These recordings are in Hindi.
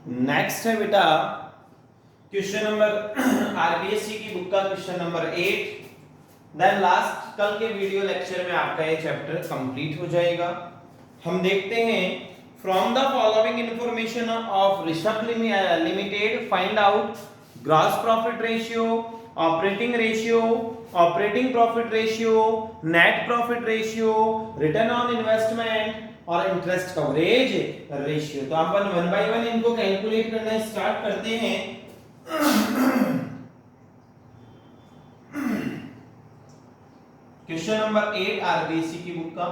नेक्स्ट है बेटा क्वेश्चन नंबर आरबीएससी की बुक का क्वेश्चन नंबर 8। देन लास्ट कल के वीडियो लेक्चर में आपका ये चैप्टर कंप्लीट हो जाएगा। हम देखते हैं from the following information of Rishabh limited find out gross profit ratio, operating ratio, operating profit ratio, net profit ratio, return on investment और इंटरेस्ट कवरेज रेशियो। तो अपन वन बाय वन इनको कैलकुलेट करना स्टार्ट करते हैं। क्वेश्चन नंबर 8 आरबीएससी की बुक का।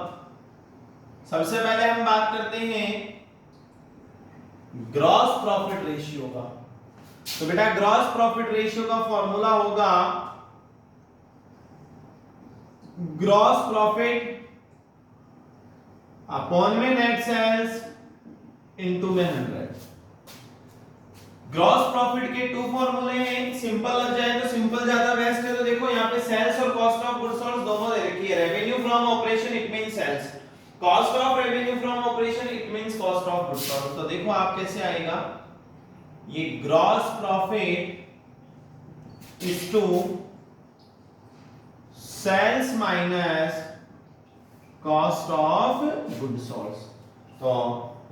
सबसे पहले हम बात करते हैं ग्रॉस प्रॉफिट रेशियो का। तो बेटा ग्रॉस प्रॉफिट रेशियो का फॉर्मूला होगा ग्रॉस प्रॉफिट अपॉन में नेट सेल्स इनटू में 100। ग्रॉस प्रॉफिट के टू फॉर्मूले हैं। सिंपल लग जाए तो सिंपल ज्यादा बेस्ट है। तो देखो यहाँ पे सेल्स और कॉस्ट ऑफ गुड्स सोल्ड दोनों दे रखी है। Revenue from operation it means sales, cost of revenue from operation it means cost of goods sold. तो देखो आप कैसे आएगा, ये gross profit is to sales minus cost of goods sold. तो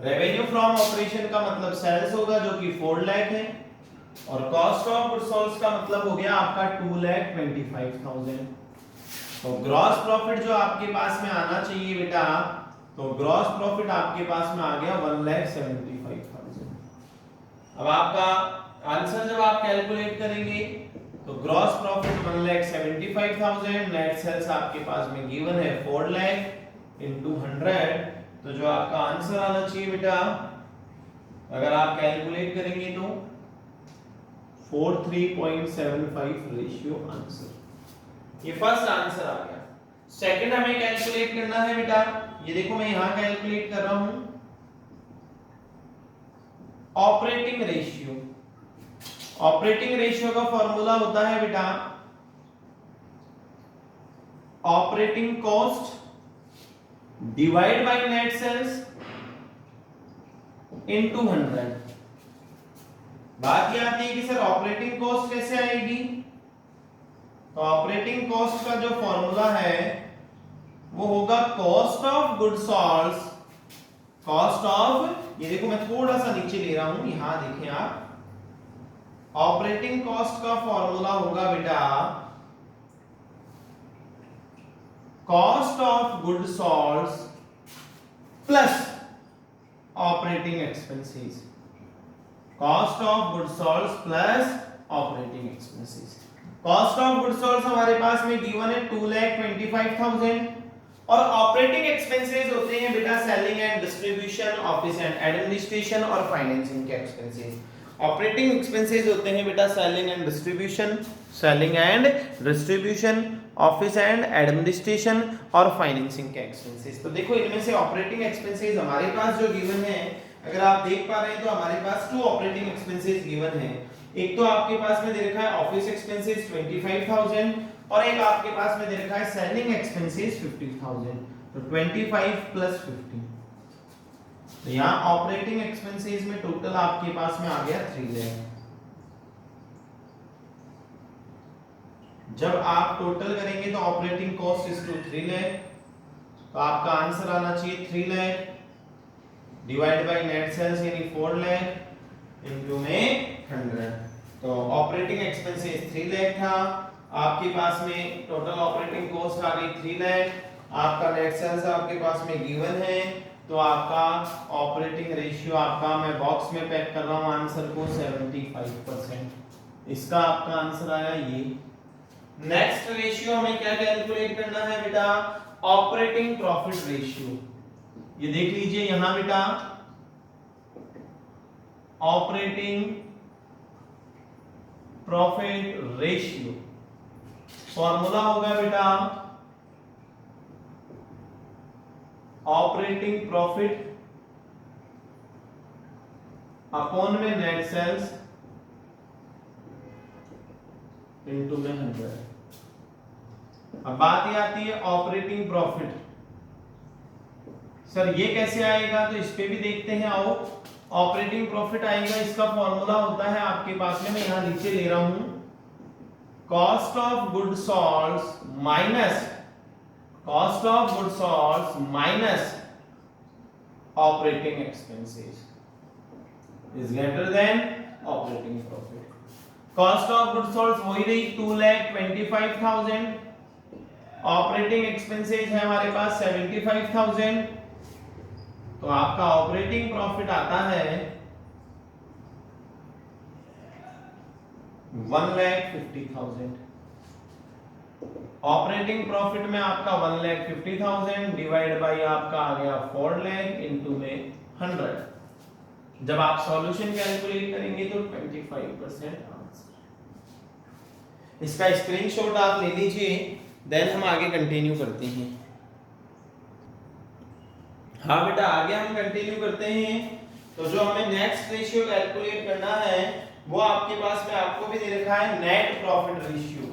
रेवेन्यू फ्रॉम ऑपरेशन का मतलब सेल्स होगा जो कि 4 लाख है, और कॉस्ट ऑफ गुड्स सोल्ड का मतलब हो गया आपका 2,25,000। तो ग्रॉस प्रॉफिट जो आपके पास में आना चाहिए बेटा, तो ग्रॉस प्रॉफिट आपके पास में आ गया 1,75,000। अब आपका आंसर जब आप कैलकुलेट करेंगे तो ग्रॉस प्रॉफिट 1,75,000, नेट सेल्स आपके पास में गिवन है 4 लाख इनटू 100। तो जो आपका आंसर आना चाहिए बेटा, अगर आप कैलकुलेट करेंगे तो 43.75 रेशियो आंसर। ये फर्स्ट आंसर आ गया। सेकंड हमें कैलकुलेट करना है बेटा, ये देखो मैं यहां कैलकुलेट कर रहा हूं ऑपरेटिंग रेशियो। ऑपरेटिंग रेशियो का फॉर्मूला होता है बेटा operating cost divide by net sales into 100। बात ये आती है कि सर ऑपरेटिंग कॉस्ट कैसे आएगी। तो ऑपरेटिंग कॉस्ट का जो फॉर्मूला है वो होगा cost of goods sold, cost of, ये देखो मैं थोड़ा सा नीचे ले रहा हूं, यहां देखें आप, ऑपरेटिंग कॉस्ट का फॉर्मूला होगा बेटा cost of goods sold plus operating expenses. Cost of goods sold plus operating expenses. Cost of goods sold हमारे पास में गिवन है 2,25,000, और ऑपरेटिंग एक्सपेंसेस होते हैं बेटा selling and distribution, office and administration और फाइनेंसिंग के एक्सपेंसेस। ऑपरेटिंग एक्सपेंसेस होते हैं बेटा selling and distribution, selling and distribution, office and administration और फाइनेंसिंग के एक्सपेंसेस। तो देखो इनमें से ऑपरेटिंग एक्सपेंसेस हमारे पास जो गिवन है, अगर आप देख पा रहे हैं तो हमारे पास 2 ऑपरेटिंग एक्सपेंसेस गिवन है। एक तो आपके पास में दे रखा है ऑफिस एक्सपेंसेस 25,000, और एक आपके पास में दे रखा है सेलिंग एक्सपेंसेस 50,000। तो 25 प्लस 50, तो यहाँ ऑपरेटिंग एक्सपेंसेस में टोटल आपके पास में आ गया 3 लाख। जब आप टोटल करेंगे तो operating cost is to 3 lakh, तो आपका आंसर आना चाहिए 3 lakh divide by net sales यानी 4 लाख इनटू में 100। तो ऑपरेटिंग एक्सपेंसेस 3 लाख था, आपके पास में टोटल ऑपरेटिंग कॉस्ट आ गई 3 लाख, आपका नेट सेल्स आपके पास में गिवन है, तो आपका ऑपरेटिंग रेशियो आपका, मैं बॉक्स में पैक कर रहा हूं आंसर को, 75%। इसका आपका आंसर आया ये। नेक्स्ट रेशियो हमें क्या कैलकुलेट करना है बेटा, ऑपरेटिंग प्रॉफिट रेशियो। ये देख लीजिए यहां बेटा ऑपरेटिंग प्रॉफिट रेशियो फॉर्मूला होगा बेटा ऑपरेटिंग प्रॉफिट अपॉन में नेट सेल्स इनटू में 100। अब बात ये आती है ऑपरेटिंग प्रॉफिट, सर ये कैसे आएगा, तो इस पे भी देखते हैं आओ। ऑपरेटिंग प्रॉफिट आएगा, इसका फॉर्मूला होता है आपके पास में, मैं यहां नीचे ले रहा हूं, cost of good solds minus operating expenses is greater than operating profit. Cost of good solds वही रही 2,25,000, ऑपरेटिंग एक्सपेंसेस है हमारे पास 75,000, तो आपका ऑपरेटिंग प्रॉफिट आता है 1,50,000। ऑपरेटिंग प्रॉफिट में आपका 1,50,000 डिवाइड बाय आपका आ गया 4 लाख इनटू में 100। जब आप सॉल्यूशन कैलकुलेट करेंगे तो 25% आंसर। इसका स्क्रीनशॉट आप ले लीजिए, देन हम आगे कंटिन्यू करते हैं। हाँ बेटा, आगे हम कंटिन्यू करते हैं। तो जो हमें नेक्स्ट रेशियो कैलकुलेट करना है वो आपके पास में आपको भी दे रखा है, net profit ratio.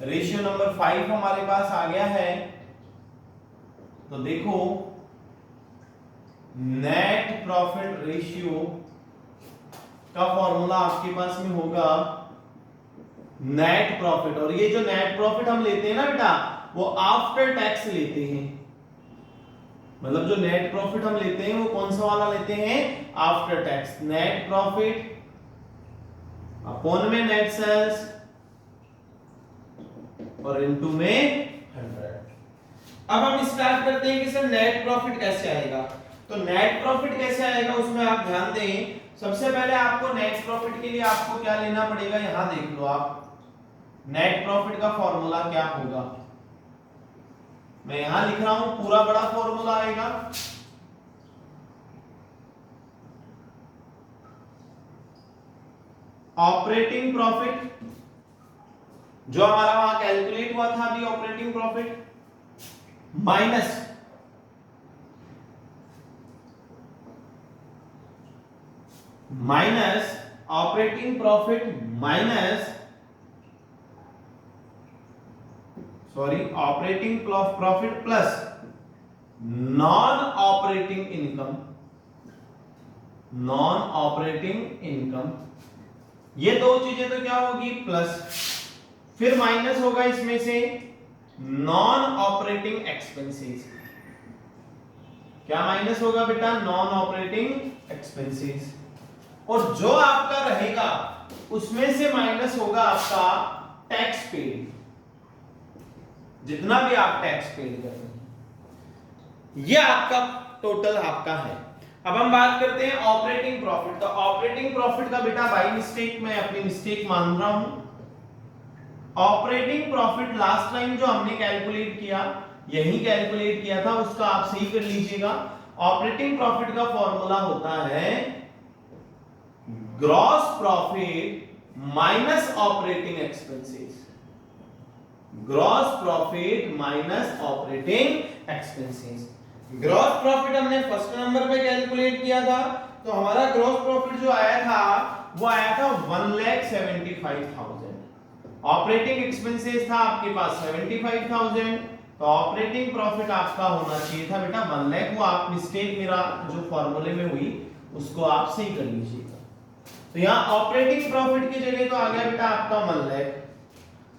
Ratio number 5 हमारे पास आ गया है। तो देखो, नेट प्रॉफिट रेशियो का फॉर्मूला आपके पास में होगा नेट प्रॉफिट, और ये जो नेट प्रॉफिट हम लेते हैं ना बेटा, वो आफ्टर टैक्स लेते हैं। मतलब जो नेट प्रॉफिट हम लेते हैं वो कौन सा वाला लेते हैं, after tax. Net profit upon में नेट सेल्स और इनटू में 100। अब हम स्टार्ट करते हैं कि सर नेट प्रॉफिट कैसे आएगा। तो नेट प्रॉफिट कैसे आएगा उसमें आप ध्यान दें। सबसे पहले आपको नेट प्रॉफिट के लिए आपको क्या लेना पड़ेगा, यहां देख लो आप, नेट प्रॉफिट का फॉर्मूला क्या होगा। मैं यहां लिख रहा हूं, पूरा बड़ा फॉर्मूला आएगा। ऑपरेटिंग प्रॉफिट जो हमारा वहां कैलकुलेट हुआ था अभी, operating profit minus operating profit operating profit plus non operating income. ये दो चीजें तो क्या होगी, प्लस, फिर माइनस होगा इसमें से नॉन ऑपरेटिंग एक्सपेंसेस। क्या माइनस होगा बेटा, नॉन ऑपरेटिंग एक्सपेंसेस। और जो आपका रहेगा उसमें से माइनस होगा आपका टैक्स पेड, जितना भी आप टैक्स पेड कर रहे हैं, ये आपका टोटल आपका है। अब हम बात करते हैं ऑपरेटिंग प्रॉफिट। तो ऑपरेटिंग प्रॉफिट का बेटा बाय मिस्टेक, मैं अपनी मिस्टेक मान रहा हूं, ऑपरेटिंग प्रॉफिट लास्ट टाइम जो हमने कैलकुलेट किया, यही कैलकुलेट किया था, उसका आप सही कर लीजिएगा। ऑपरेटिंग प्रॉफिट का फॉर्मूला होता है gross profit minus operating expenses. Gross profit minus operating expenses. Gross profit हमने फर्स्ट नंबर पे कैलकुलेट किया था, तो हमारा ग्रॉस प्रॉफिट जो आया था वो आया था 1,75,000। ऑपरेटिंग एक्सपेंसेस था आपके पास 75,000, तो ऑपरेटिंग प्रॉफिट आपका होना चाहिए था बेटा 1 लाख। वो आप मिस्टेक मेरा जो फॉर्मूले में हुई उसको आप सही कर लीजिएगा। तो यहाँ ऑपरेटिंग प्रॉफिट की जगह तो आ गया बेटा आपका 1 लाख।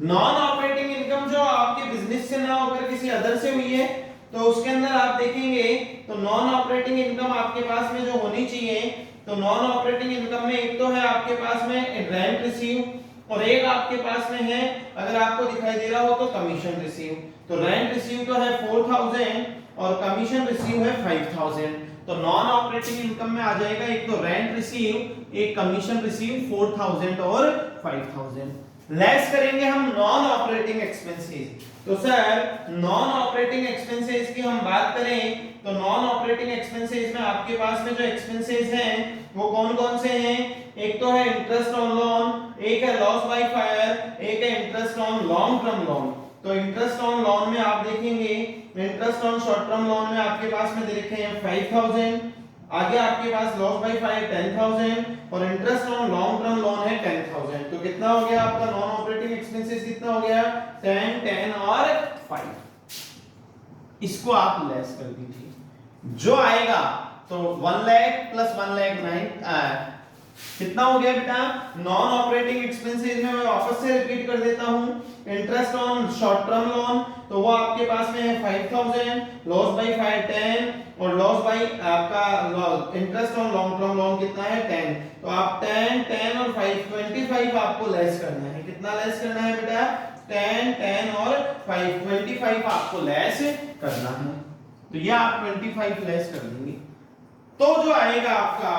नॉन ऑपरेटिंग इनकम जो आपके बिजनेस से ना होकर किसी अदर से हुई है, तो उसके अंदर आप देखेंगे तो नॉन ऑपरेटिंग इनकम आपके पास में जो होनी चाहिए, तो नॉन ऑपरेटिंग इनकम में एक तो है आपके पास में रेंट रिसीव, और एक आपके पास में है, अगर आपको दिखाई दे रहा हो तो कमीशन रिसीव। तो रेंट रिसीव तो है 4,000 और कमीशन रिसीव है 5,000। तो नॉन ऑपरेटिंग इनकम में आ जाएगा एक तो रेंट रिसीव, एक कमीशन रिसीव 4,000 और 5,000। लेस करेंगे हम नॉन ऑपरेटिंग एक्सपेंसेस। तो सर नॉन ऑपरेटिंग एक्सपेंसेस की हम बात करें तो नॉन ऑपरेटिंग एक्सपेंसेस में आपके पास में जो एक्सपेंसेस हैं वो कौन कौन से हैं, एक तो है इंटरेस्ट ऑन लोन, एक है लॉस बाय फायर, एक है interest on long term loan. तो इंटरेस्ट ऑन लोन में आप देखेंगे, interest on short term loan में आपके पास में दे रखे हैं 5,000, आगे आपके पास लॉस बाय फायर 10,000 और interest on long term loan है 10,000। तो कितना हो गया आपका नॉन ऑपरेटिंग एक्सपेंसेस, कितना हो गया 10, 10 और 5। इसको आप लेस कर दीजिए, जो आएगा तो 1 लाख प्लस 1 लाख 9 कितना हो गया बेटा? नॉन ऑपरेटिंग एक्सपेंसेस में मैं वापस से रिपीट कर देता हूं, interest on short term loan तो वो आपके पास में है 5000, लॉस बाय 5 10 और लॉस बाय आपका interest on long term loan कितना है 10। तो आप 10 10 और 5 25 आपको लेस करना है। कितना लेस करना है बेटा? 10 10 और 5 25 आपको लेस करना है। तो ये आप 25 लेस कर देंगे तो जो आएगा आपका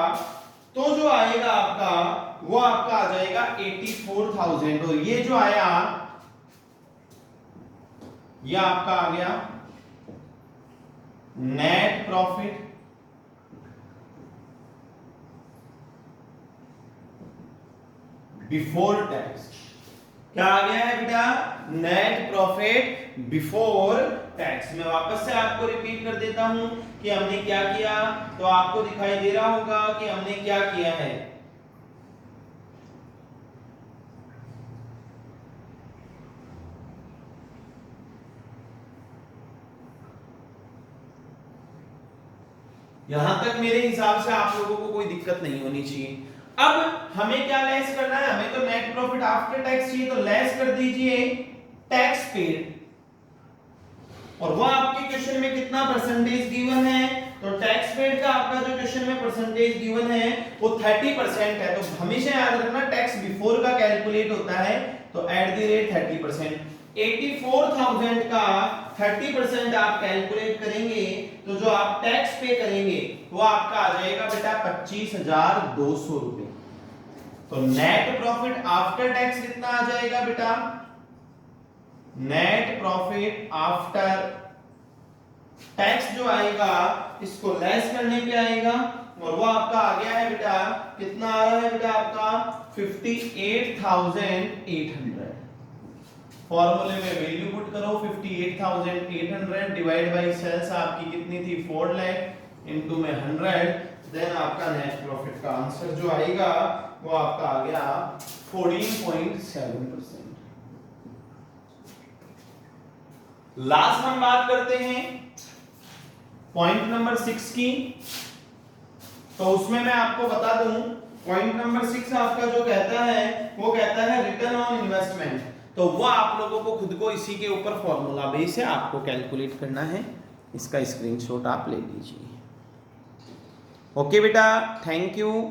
वो आपका आ जाएगा 84,000। और ये जो आया ये आपका आ गया नेट प्रॉफिट बिफोर टैक्स। क्या आ गया है बेटा? Net profit before tax. मैं वापस से आपको रिपीट कर देता हूं कि हमने क्या किया, तो आपको दिखाई दे रहा होगा कि हमने क्या किया है। यहां तक मेरे हिसाब से आप लोगों को कोई दिक्कत नहीं होनी चाहिए। अब हमें क्या लेस करना है? हमें तो नेट प्रॉफिट आफ्टर टैक्स चाहिए, तो लेस कर दीजिए टैक्स पेड। और वो आपके क्वेश्चन में कितना परसेंटेज गिवन है? तो टैक्स पेड का आपका जो क्वेश्चन में परसेंटेज गिवन है वो 30% है। तो हमेशा याद रखना टैक्स बिफोर का कैलकुलेट होता है तो एट द रेट 30%। 84,000 का 30% आप कैलकुलेट करेंगे तो जो आप टैक्स पे करेंगे वो आपका आ जाएगा बेटा 25,200 रुपए। तो नेट प्रॉफिट आफ्टर टैक्स कितना आ जाएगा बेटा? नेट प्रॉफिट आफ्टर टैक्स जो आएगा इसको लेस करने पे आएगा और वो आपका आ गया है बेटा, कितना आ रहा है बेटा आपका? 58,800। फॉर्मूले में वैल्यू पुट करो 58,800 डिवाइड बाय सेल्स आपकी कितनी थी? 4 लाख इनटू में 100, देन आपका नेट प्रॉफिट का आंसर जो आएगा वो आपका आ गया 14.7%। लास्ट हम बात करते हैं पॉइंट नंबर 6 की। तो उसमें मैं आपको बता दूं पॉइंट नंबर 6 आपका जो कहता है वो कहता है रिटर्न ऑन इन्वेस्टमेंट। तो वो आप लोगों को खुद को इसी के ऊपर फॉर्मूला बेस है आपको कैलकुलेट करना है। इसका स्क्रीनशॉट आप ले लीजिए। ओके बेटा, थैंक यू।